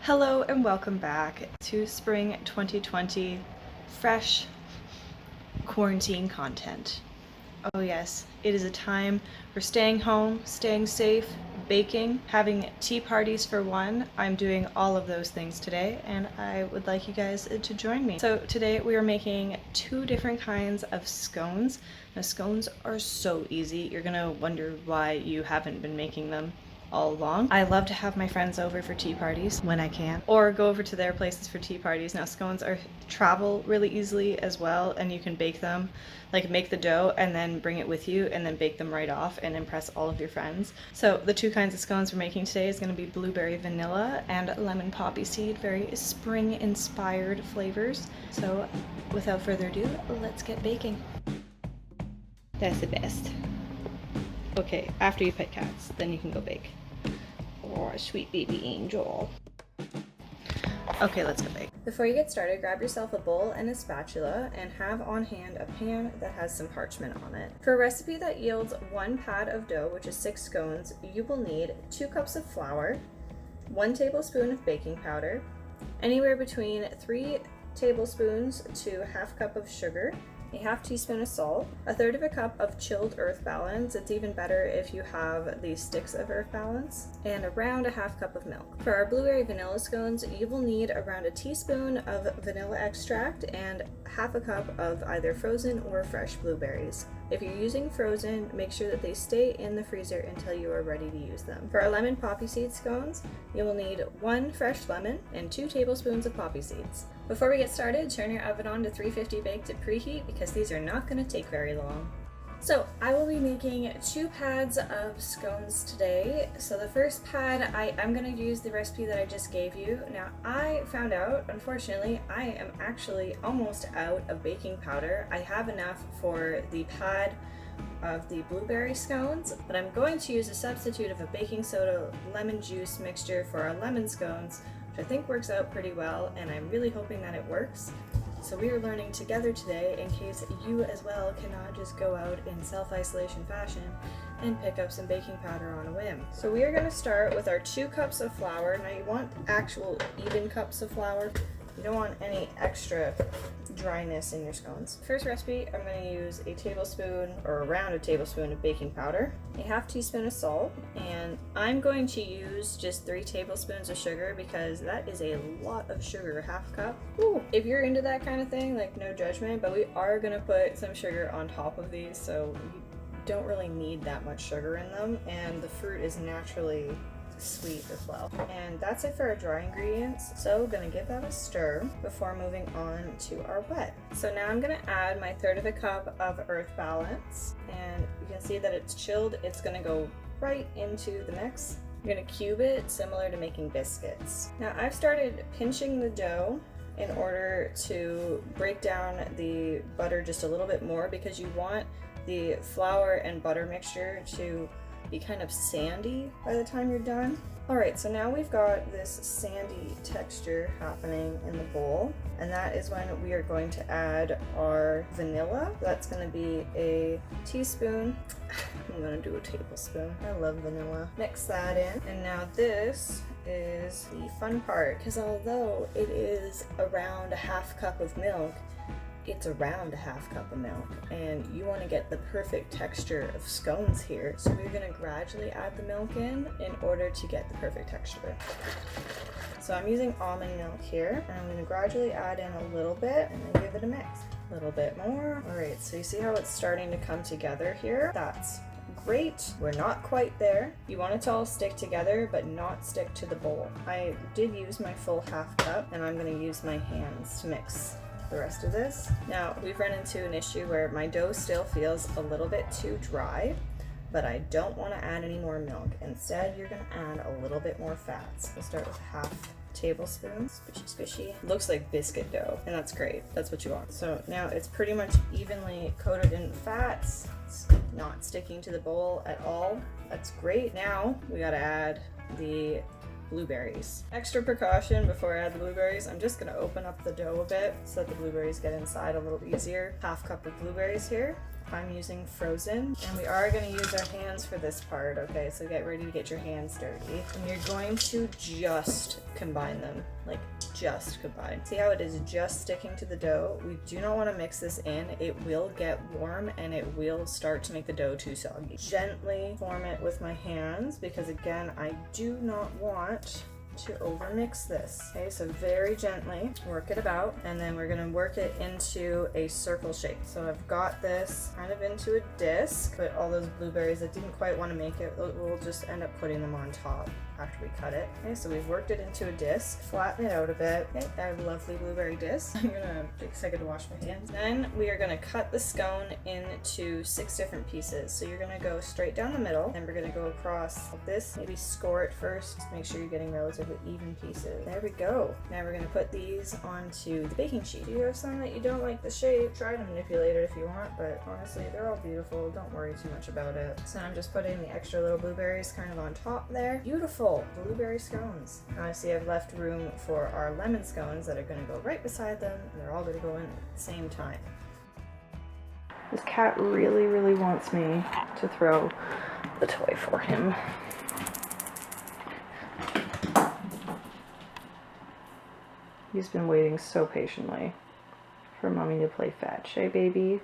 Hello and welcome back to spring 2020 fresh quarantine content. Oh yes, it is a time for staying home, staying safe, baking, having tea parties for one. I'm doing all of those things today and I would like you guys to join me. So today we are making two different kinds of scones. Now scones are so easy, you're gonna wonder why you haven't been making them all along. I love to have my friends over for tea parties when I can, or go over to their places for tea parties. Now scones are travel really easily as well, and you can bake them, like make the dough and then bring it with you and then bake them right off and impress all of your friends. So the two kinds of scones we're making today is going to be blueberry vanilla and lemon poppy seed, very spring inspired flavors. So without further ado, let's get baking. That's the best. Okay, after you pet cats, then you can go bake. Oh, sweet baby angel. Okay, let's go bake. Before you get started, grab yourself a bowl and a spatula and have on hand a pan that has some parchment on it. For a recipe that yields 1 pad of dough, which is 6 scones, you will need 2 cups of flour, 1 tablespoon of baking powder, anywhere between 3 tablespoons to ½ cup of sugar, a ½ teaspoon of salt, 1/3 cup of chilled earth balance. It's even better if you have the sticks of earth balance, and around a ½ cup of milk. For our blueberry vanilla scones, you will need around a teaspoon of vanilla extract and ½ cup of either frozen or fresh blueberries. If you're using frozen, make sure that they stay in the freezer until you are ready to use them. For our lemon poppy seed scones, you will need 1 fresh lemon and 2 tablespoons of poppy seeds. Before we get started, turn your oven on to 350 bake to preheat because these are not going to take very long. So I will be making 2 pads of scones today. So the first pad, I'm going to use the recipe that I just gave you. Now I found out, unfortunately, I am actually almost out of baking powder. I have enough for the pad of the blueberry scones, but I'm going to use a substitute of a baking soda lemon juice mixture for our lemon scones, which I think works out pretty well, and I'm really hoping that it works. So we are learning together today in case you as well cannot just go out in self-isolation fashion and pick up some baking powder on a whim. So we are going to start with our 2 cups of flour. Now you want actual even cups of flour. You don't want any extra dryness in your scones. First recipe, I'm going to use a tablespoon or around a tablespoon of baking powder, a ½ teaspoon of salt, and I'm going to use just 3 tablespoons of sugar because that is a lot of sugar, ½ cup. Ooh. If you're into that kind of thing, like no judgment, but we are going to put some sugar on top of these, so you don't really need that much sugar in them, and the fruit is naturally sweet as well. And that's it for our dry ingredients. So we're gonna give that a stir before moving on to our wet. So now I'm gonna add my 1/3 cup of earth balance, and you can see that it's chilled. It's gonna go right into the mix. You're gonna cube it similar to making biscuits. Now I've started pinching the dough in order to break down the butter just a little bit more because you want the flour and butter mixture to be kind of sandy by the time you're done. Alright, so now we've got this sandy texture happening in the bowl, and that is when we are going to add our vanilla. That's going to be a teaspoon. I'm going to do a tablespoon. I love vanilla. Mix that in, and now this is the fun part, because although it is around a ½ cup of milk, it's around a ½ cup of milk, and you want to get the perfect texture of scones here. So we're going to gradually add the milk in order to get the perfect texture. So I'm using almond milk here, and I'm going to gradually add in a little bit and then give it a mix. A little bit more. Alright, so you see how it's starting to come together here? That's great. We're not quite there. You want it to all stick together, but not stick to the bowl. I did use my full ½ cup, and I'm going to use my hands to mix the rest of this. Now we've run into an issue where my dough still feels a little bit too dry, but I don't want to add any more milk. Instead, you're going to add a little bit more fats. We'll start with ½ tablespoon. Squishy. Looks like biscuit dough, and that's great. That's what you want. So now it's pretty much evenly coated in fats. It's not sticking to the bowl at all. That's great. Now we got to add the blueberries. Extra precaution before I add the blueberries, I'm just going to open up the dough a bit so that the blueberries get inside a little easier. ½ cup of blueberries here. I'm using frozen, and we are going to use our hands for this part, okay? So get ready to get your hands dirty. And you're going to just combine them, like just combine. See how it is just sticking to the dough? We do not want to mix this in. It will get warm and it will start to make the dough too soggy. Gently form it with my hands because again, I do not want to overmix this. Okay, so very gently work it about, and then we're gonna work it into a circle shape. So I've got this kind of into a disc, but all those blueberries that didn't quite want to make it, we'll just end up putting them on top after we cut it. Okay, so we've worked it into a disc, flatten it out a bit. Okay, I have a lovely blueberry disc. I'm gonna take a second to wash my hands. Then we are gonna cut the scone into 6 different pieces. So you're gonna go straight down the middle, and we're gonna go across like this. Maybe score it first, make sure you're getting relatively even pieces. There we go. Now we're gonna put these onto the baking sheet. If you have some that you don't like the shape, try to manipulate it if you want, but honestly, they're all beautiful. Don't worry too much about it. So I'm just putting the extra little blueberries kind of on top there. Beautiful blueberry scones. Now I see I've left room for our lemon scones that are gonna go right beside them, and they're all gonna go in at the same time. This cat really, really wants me to throw the toy for him. He's been waiting so patiently for mommy to play fetch. Hey, baby.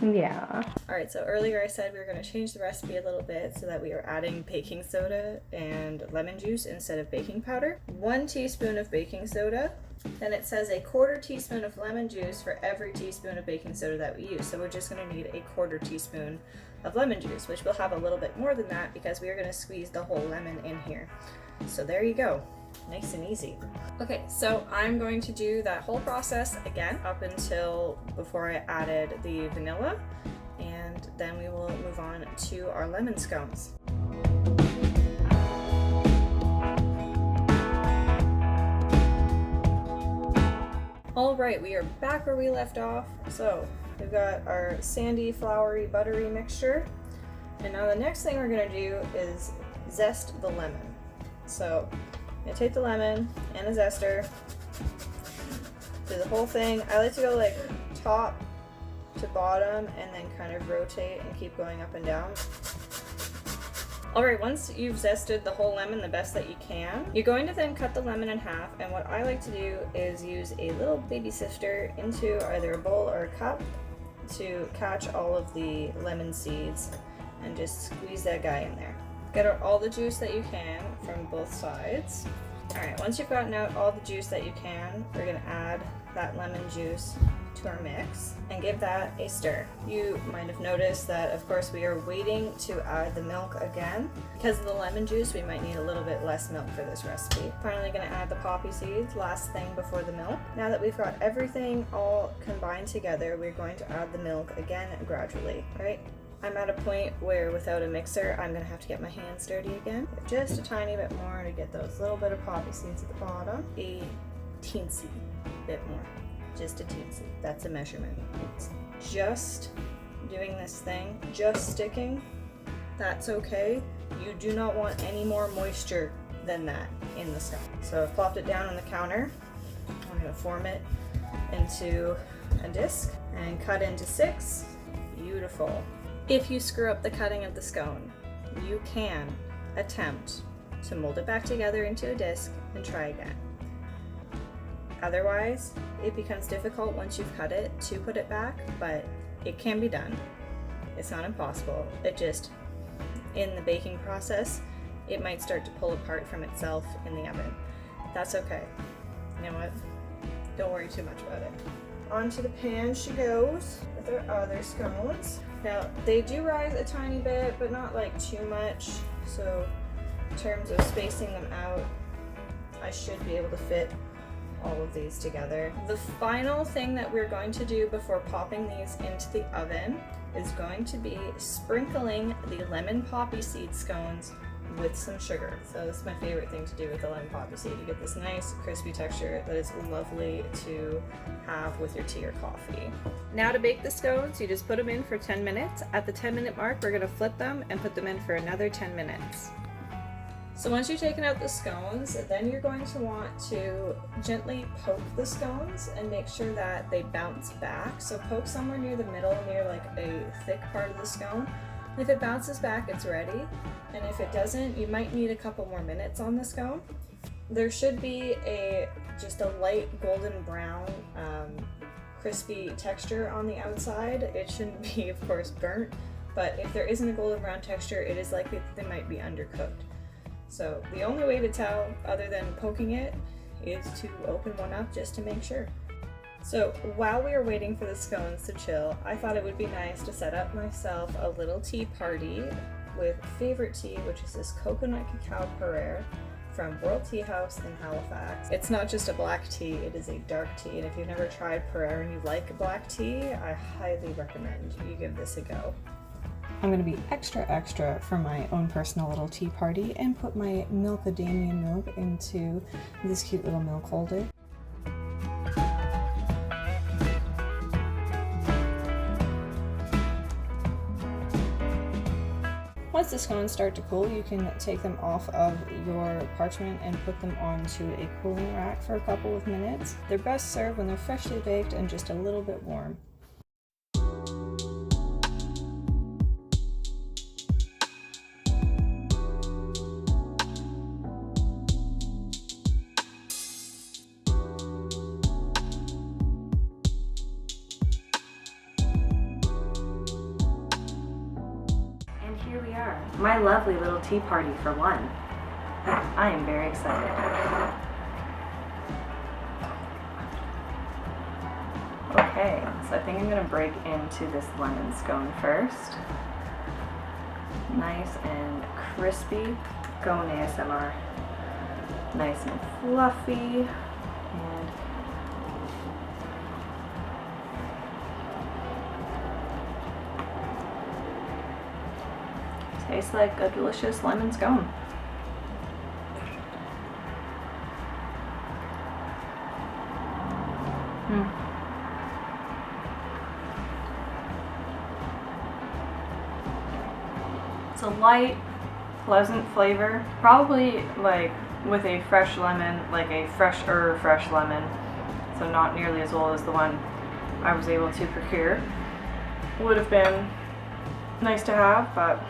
Yeah. Alright, so earlier I said we were going to change the recipe a little bit so that we are adding baking soda and lemon juice instead of baking powder. 1 teaspoon of baking soda. Then it says 1/4 teaspoon of lemon juice for every teaspoon of baking soda that we use. So we're just going to need 1/4 teaspoon of lemon juice, which will have a little bit more than that because we are going to squeeze the whole lemon in here. So there you go. Nice and easy. Okay, so I'm going to do that whole process again up until before I added the vanilla, and then we will move on to our lemon scones. All right, we are back where we left off. So we've got our sandy, floury, buttery mixture. And now the next thing we're gonna do is zest the lemon. So I'm gonna take the lemon and a zester, do the whole thing. I like to go like top to bottom and then kind of rotate and keep going up and down. Alright, once you've zested the whole lemon the best that you can, you're going to then cut the lemon in half, and what I like to do is use a little baby sifter into either a bowl or a cup to catch all of the lemon seeds and just squeeze that guy in there. Get out all the juice that you can from both sides. Alright, once you've gotten out all the juice that you can, we're going to add that lemon juice to our mix and give that a stir. You might have noticed that of course we are waiting to add the milk again. Because of the lemon juice, we might need a little bit less milk for this recipe. Finally going to add the poppy seeds, last thing before the milk. Now that we've got everything all combined together, we're going to add the milk again gradually. Alright, I'm at a point where without a mixer, I'm going to have to get my hands dirty again. Just a tiny bit more to get those little bit of poppy seeds at the bottom. A teensy bit more. Just a teensy. That's a measurement. It's just doing this thing, just sticking. That's okay. You do not want any more moisture than that in the scone. So I've plopped it down on the counter. I'm going to form it into a disc and cut into 6. Beautiful. If you screw up the cutting of the scone, you can attempt to mold it back together into a disc and try again. Otherwise, it becomes difficult once you've cut it to put it back, but it can be done. It's not impossible. It just, in the baking process, it might start to pull apart from itself in the oven. That's okay. You know what? Don't worry too much about it. Onto the pan she goes with our other scones. Now, they do rise a tiny bit, but not like too much. So, in terms of spacing them out, I should be able to fit all of these together. The final thing that we're going to do before popping these into the oven is going to be sprinkling the lemon poppy seed scones with some sugar. So this is my favorite thing to do with the lemon poppy seed. You get this nice crispy texture that is lovely to have with your tea or coffee. Now to bake the scones, you just put them in for 10 minutes. At the 10-minute mark, we're going to flip them and put them in for another 10 minutes. So once you've taken out the scones, then you're going to want to gently poke the scones and make sure that they bounce back. So poke somewhere near the middle, near like a thick part of the scone. And if it bounces back, it's ready. And if it doesn't, you might need a couple more minutes on the scone. There should be just a light golden brown crispy texture on the outside. It shouldn't be, of course, burnt, but if there isn't a golden brown texture, it is likely that they might be undercooked. So the only way to tell, other than poking it, is to open one up just to make sure. So while we are waiting for the scones to chill, I thought it would be nice to set up myself a little tea party with favorite tea, which is this coconut cacao puree from World Tea House in Halifax. It's not just a black tea, it is a dark tea, and if you've never tried puree and you like black tea, I highly recommend you give this a go. I'm going to be extra for my own personal little tea party and put my milkadamia milk into this cute little milk holder. Once the scones start to cool, you can take them off of your parchment and put them onto a cooling rack for a couple of minutes. They're best served when they're freshly baked and just a little bit warm. Here we are, my lovely little tea party for one. I am very excited. Okay, so I think I'm going to break into this lemon scone first. Nice and crispy. Scone ASMR. Nice and fluffy. And tastes like a delicious lemon scone. It's a light, pleasant flavor. Probably like with a fresh lemon, like a fresher fresh lemon. So not nearly as old as the one I was able to procure. Would have been nice to have, but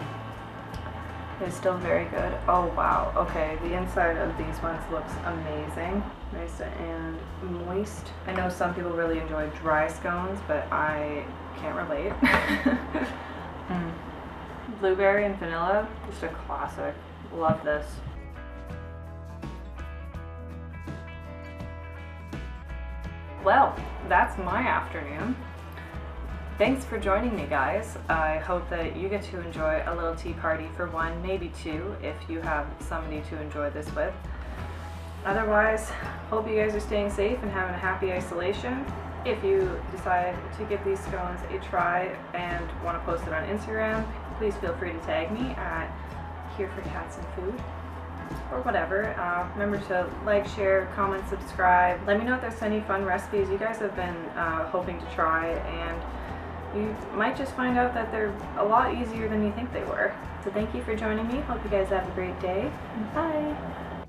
it's still very good. Oh wow, okay, the inside of these ones looks amazing. Nice and moist. I know some people really enjoy dry scones, but I can't relate. Blueberry and vanilla, just a classic. Love this. Well, that's my afternoon. Thanks for joining me, guys. I hope that you get to enjoy a little tea party for one, maybe two, if you have somebody to enjoy this with. Otherwise, hope you guys are staying safe and having a happy isolation. If you decide to give these scones a try and want to post it on Instagram, please feel free to tag me at Here for Cats and Food or whatever. Remember to like, share, comment, subscribe. Let me know if there's any fun recipes you guys have been hoping to try, and you might just find out that they're a lot easier than you think they were. So thank you for joining me. Hope you guys have a great day. Bye!